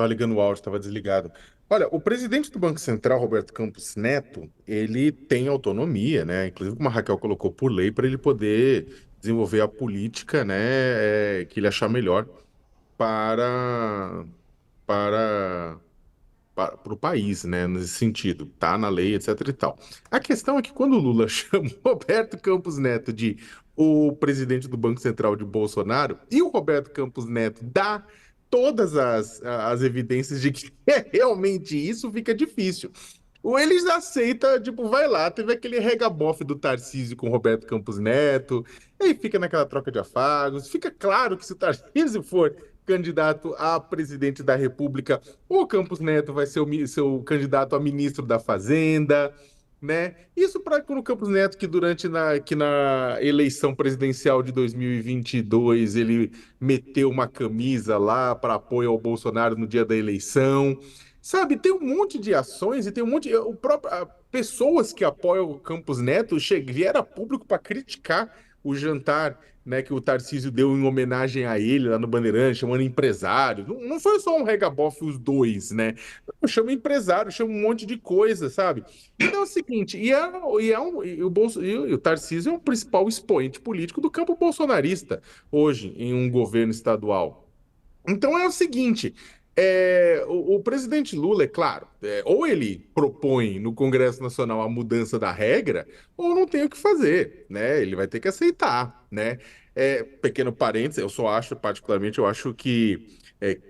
Estava ligando o áudio, estava desligado. Olha, o presidente do Banco Central, Roberto Campos Neto, ele tem autonomia, né? Inclusive, como a Raquel colocou por lei, para ele poder desenvolver a política, né, que ele achar melhor para, para, para o país, né? Nesse sentido, tá na lei, etc e tal. A questão é que quando o Lula chama o Roberto Campos Neto de o presidente do Banco Central de Bolsonaro, e o Roberto Campos Neto dá todas as evidências de que é realmente isso, fica difícil. Ou eles aceitam, tipo, vai lá, teve aquele regabofe do Tarcísio com o Roberto Campos Neto, e aí fica naquela troca de afagos. Fica claro que se o Tarcísio for candidato a presidente da República, o Campos Neto vai ser seu candidato a ministro da Fazenda, né? Isso para o Campos Neto, que que na eleição presidencial de 2022 ele meteu uma camisa lá para apoio ao Bolsonaro no dia da eleição. Sabe, tem um monte de ações e tem um monte. Pessoas que apoiam o Campos Neto vieram a público para criticar o jantar, né, que o Tarcísio deu em homenagem a ele lá no Bandeirante, chamando empresário. Não foi só um regabofe os dois, né? Chama empresário, chama um monte de coisa, sabe? Então é o seguinte, e o Tarcísio é o principal expoente político do campo bolsonarista hoje em um governo estadual. Então é o seguinte, o presidente Lula, é claro, ou ele propõe no Congresso Nacional a mudança da regra, ou não tem o que fazer, né? Ele vai ter que aceitar, né? Pequeno parênteses, eu só acho, particularmente, eu acho que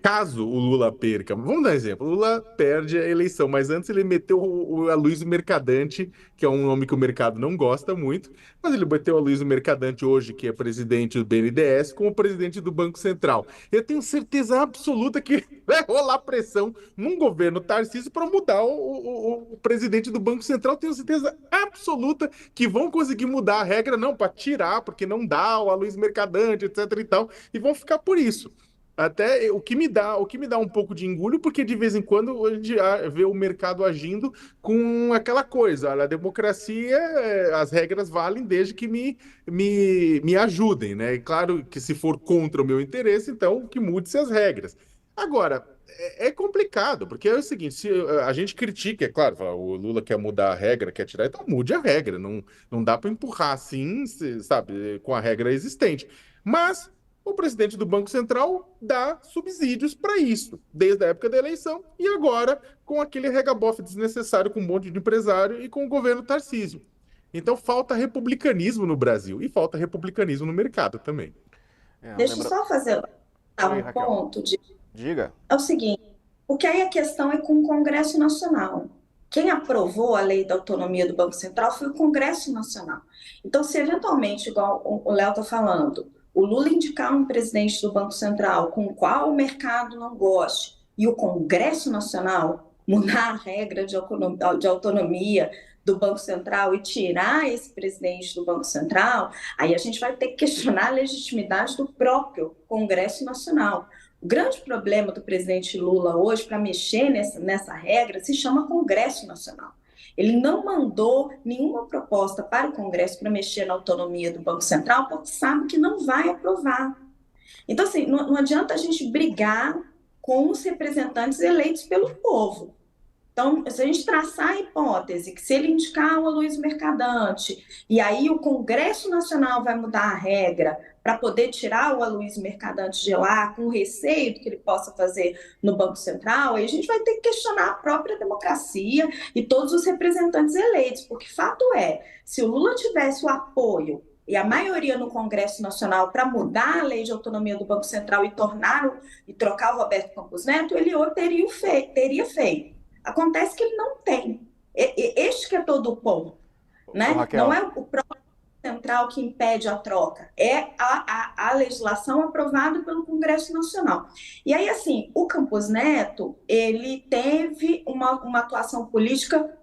caso o Lula perca, vamos dar um exemplo, o Lula perde a eleição, mas antes ele meteu o Aloysio Mercadante, que é um nome que o mercado não gosta muito, mas ele meteu o Aloysio Mercadante hoje, que é presidente do BNDES, como presidente do Banco Central. Eu tenho certeza absoluta que vai rolar pressão num governo Tarcísio para mudar o presidente do Banco Central. Tenho certeza absoluta que vão conseguir mudar a regra, não, para tirar, porque não dá o Aloysio Mercadante, etc e tal, e vão ficar por isso. Até o que me dá um pouco de engulho, porque de vez em quando a gente vê o mercado agindo com aquela coisa, olha, a democracia, as regras valem desde que me ajudem, né? E claro que se for contra o meu interesse, então que mude-se as regras. Agora, é complicado, porque é o seguinte, se a gente critica, é claro, fala, o Lula quer mudar a regra, quer tirar, então mude a regra, não dá para empurrar assim, sabe, com a regra existente. Mas o presidente do Banco Central dá subsídios para isso, desde a época da eleição e agora com aquele regabofe desnecessário com um monte de empresário e com o governo Tarcísio. Então falta republicanismo no Brasil e falta republicanismo no mercado também. Deixa eu só fazer Oi, um Raquel. ponto de Diga. é o seguinte, porque aí a questão é com o Congresso Nacional. Quem aprovou a lei da autonomia do Banco Central foi o Congresso Nacional. Então, se eventualmente, igual o Léo está falando, o Lula indicar um presidente do Banco Central com o qual o mercado não goste e o Congresso Nacional mudar a regra de autonomia do Banco Central e tirar esse presidente do Banco Central, aí a gente vai ter que questionar a legitimidade do próprio Congresso Nacional. O grande problema do presidente Lula hoje para mexer nessa regra se chama Congresso Nacional. Ele não mandou nenhuma proposta para o Congresso para mexer na autonomia do Banco Central, porque sabe que não vai aprovar. Então, assim, não adianta a gente brigar com os representantes eleitos pelo povo. Então, se a gente traçar a hipótese que se ele indicar o Aloysio Mercadante, e aí o Congresso Nacional vai mudar a regra para poder tirar o Aloysio Mercadante de lá, com receio do que ele possa fazer no Banco Central, aí a gente vai ter que questionar a própria democracia e todos os representantes eleitos, porque fato é, se o Lula tivesse o apoio e a maioria no Congresso Nacional para mudar a lei de autonomia do Banco Central e trocar o Roberto Campos Neto, ele teria feito. Acontece que ele não tem. Este que é todo o ponto, Ô, né? Não Raquel, é o próprio central que impede a troca, é a legislação aprovada pelo Congresso Nacional. E aí, assim, o Campos Neto, ele teve uma atuação política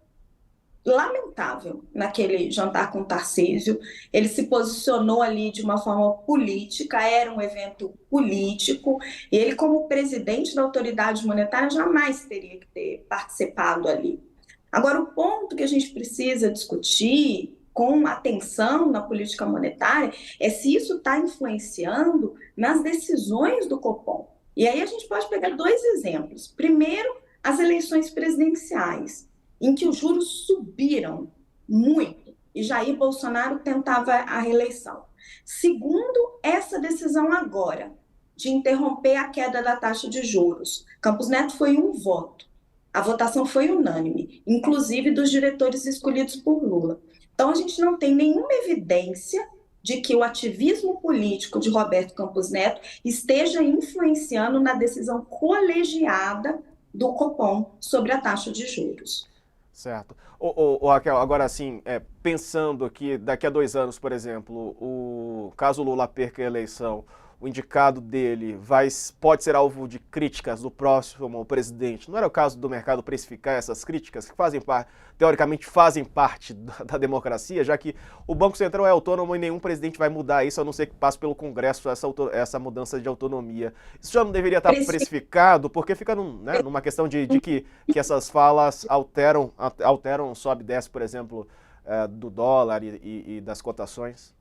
lamentável naquele jantar com o Tarcísio. Ele se posicionou ali de uma forma política, era um evento político, e ele, como presidente da autoridade monetária, jamais teria que ter participado ali. Agora, o ponto que a gente precisa discutir com atenção na política monetária é se isso está influenciando nas decisões do Copom. E aí a gente pode pegar dois exemplos. Primeiro, as eleições presidenciais, em que os juros subiram muito e Jair Bolsonaro tentava a reeleição. Segundo, essa decisão agora de interromper a queda da taxa de juros. Campos Neto foi um voto. A votação foi unânime, inclusive dos diretores escolhidos por Lula. Então, a gente não tem nenhuma evidência de que o ativismo político de Roberto Campos Neto esteja influenciando na decisão colegiada do Copom sobre a taxa de juros. Certo. Ô, Raquel, agora assim, pensando que daqui a 2 anos, por exemplo, caso o Lula perca a eleição, o indicado dele pode ser alvo de críticas do próximo presidente. Não era o caso do mercado precificar essas críticas, que teoricamente fazem parte da democracia, já que o Banco Central é autônomo e nenhum presidente vai mudar isso, a não ser que passe pelo Congresso essa mudança de autonomia. Isso já não deveria estar precificado, porque fica numa questão de que essas falas sobe e desce, por exemplo, do dólar e das cotações?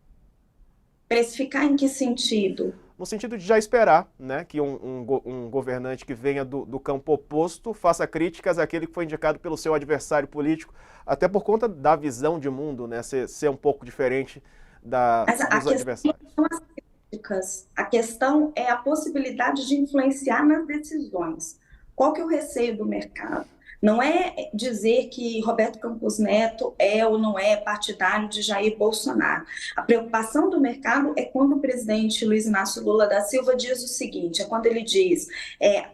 Precificar em que sentido? No sentido de já esperar, né, que um governante que venha do campo oposto faça críticas àquele que foi indicado pelo seu adversário político, até por conta da visão de mundo, né, ser um pouco diferente dos adversários. A questão é a possibilidade de influenciar nas decisões. Qual que é o receio do mercado? Não é dizer que Roberto Campos Neto é ou não é partidário de Jair Bolsonaro. A preocupação do mercado é quando o presidente Luiz Inácio Lula da Silva diz o seguinte, é quando ele diz,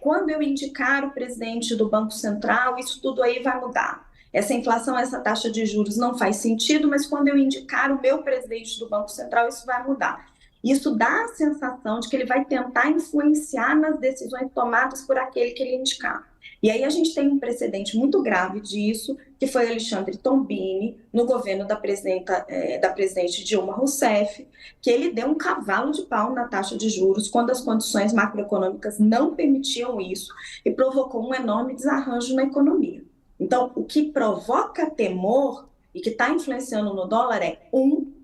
quando eu indicar o presidente do Banco Central, isso tudo aí vai mudar. Essa inflação, essa taxa de juros não faz sentido, mas quando eu indicar o meu presidente do Banco Central, isso vai mudar. Isso dá a sensação de que ele vai tentar influenciar nas decisões tomadas por aquele que ele indicar. E aí a gente tem um precedente muito grave disso, que foi Alexandre Tombini, no governo da presidente Dilma Rousseff, que ele deu um cavalo de pau na taxa de juros quando as condições macroeconômicas não permitiam isso e provocou um enorme desarranjo na economia. Então, o que provoca temor e que está influenciando no dólar é,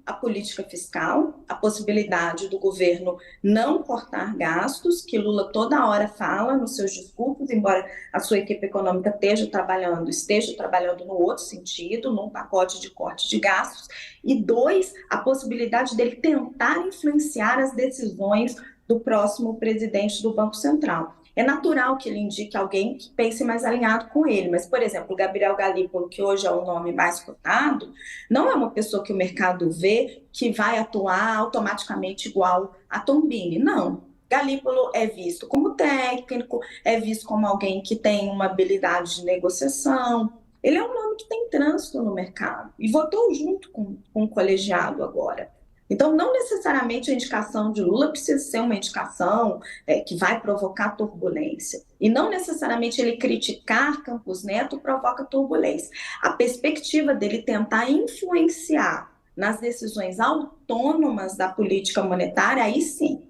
a política fiscal, a possibilidade do governo não cortar gastos, que Lula toda hora fala nos seus discursos, embora a sua equipe econômica esteja trabalhando no outro sentido, num pacote de corte de gastos, e dois, a possibilidade dele tentar influenciar as decisões do próximo presidente do Banco Central. É natural que ele indique alguém que pense mais alinhado com ele, mas, por exemplo, o Gabriel Galípolo, que hoje é o nome mais cotado, não é uma pessoa que o mercado vê que vai atuar automaticamente igual a Tombini, não. Galípolo é visto como técnico, é visto como alguém que tem uma habilidade de negociação. Ele é um nome que tem trânsito no mercado e votou junto com o colegiado agora. Então, não necessariamente a indicação de Lula precisa ser uma indicação que vai provocar turbulência. E não necessariamente ele criticar Campos Neto provoca turbulência. A perspectiva dele tentar influenciar nas decisões autônomas da política monetária, aí sim,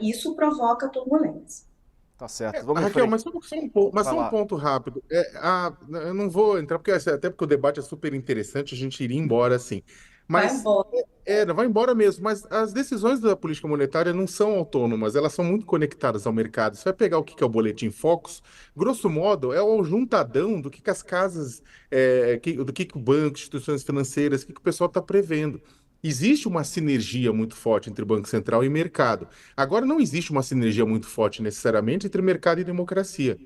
isso provoca turbulência. Tá certo. Vamos Raquel, só um ponto rápido. Eu não vou entrar, até porque o debate é super interessante, a gente iria embora assim. Vai Mas embora. vai embora mesmo, mas as decisões da política monetária não são autônomas, elas são muito conectadas ao mercado. Você vai pegar o que é o Boletim Focus, grosso modo, é o juntadão do que as casas, do que o banco, instituições financeiras, o que o pessoal está prevendo. Existe uma sinergia muito forte entre Banco Central e mercado. Agora, não existe uma sinergia muito forte necessariamente entre mercado e democracia.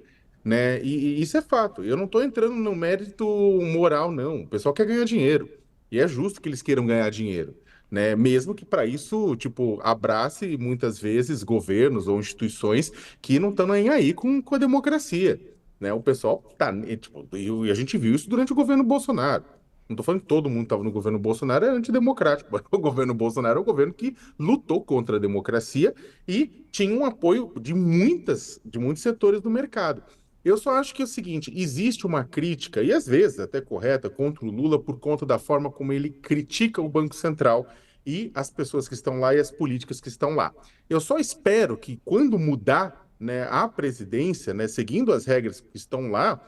Né? E isso é fato. Eu não estou entrando no mérito moral, não. O pessoal quer ganhar dinheiro. E é justo que eles queiram ganhar dinheiro, né? Mesmo que para isso, tipo, abrace muitas vezes governos ou instituições que não estão nem aí com a democracia, né? O pessoal tá, tipo, e a gente viu isso durante o governo Bolsonaro. Não estou falando que todo mundo que estava no governo Bolsonaro era antidemocrático, mas o governo Bolsonaro é um governo que lutou contra a democracia e tinha um apoio de muitos setores do mercado. Eu só acho que é o seguinte, existe uma crítica, e às vezes até correta, contra o Lula por conta da forma como ele critica o Banco Central e as pessoas que estão lá e as políticas que estão lá. Eu só espero que quando mudar, né, a presidência, né, seguindo as regras que estão lá,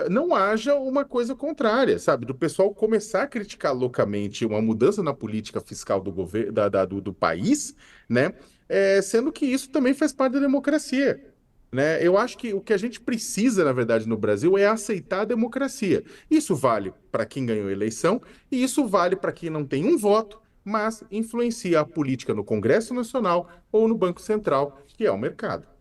não haja uma coisa contrária, sabe? Do pessoal começar a criticar loucamente uma mudança na política fiscal do governo, do país, né? sendo que isso também faz parte da democracia. Né? Eu acho que o que a gente precisa, na verdade, no Brasil é aceitar a democracia. Isso vale para quem ganhou a eleição e isso vale para quem não tem um voto, mas influencia a política no Congresso Nacional ou no Banco Central, que é o mercado.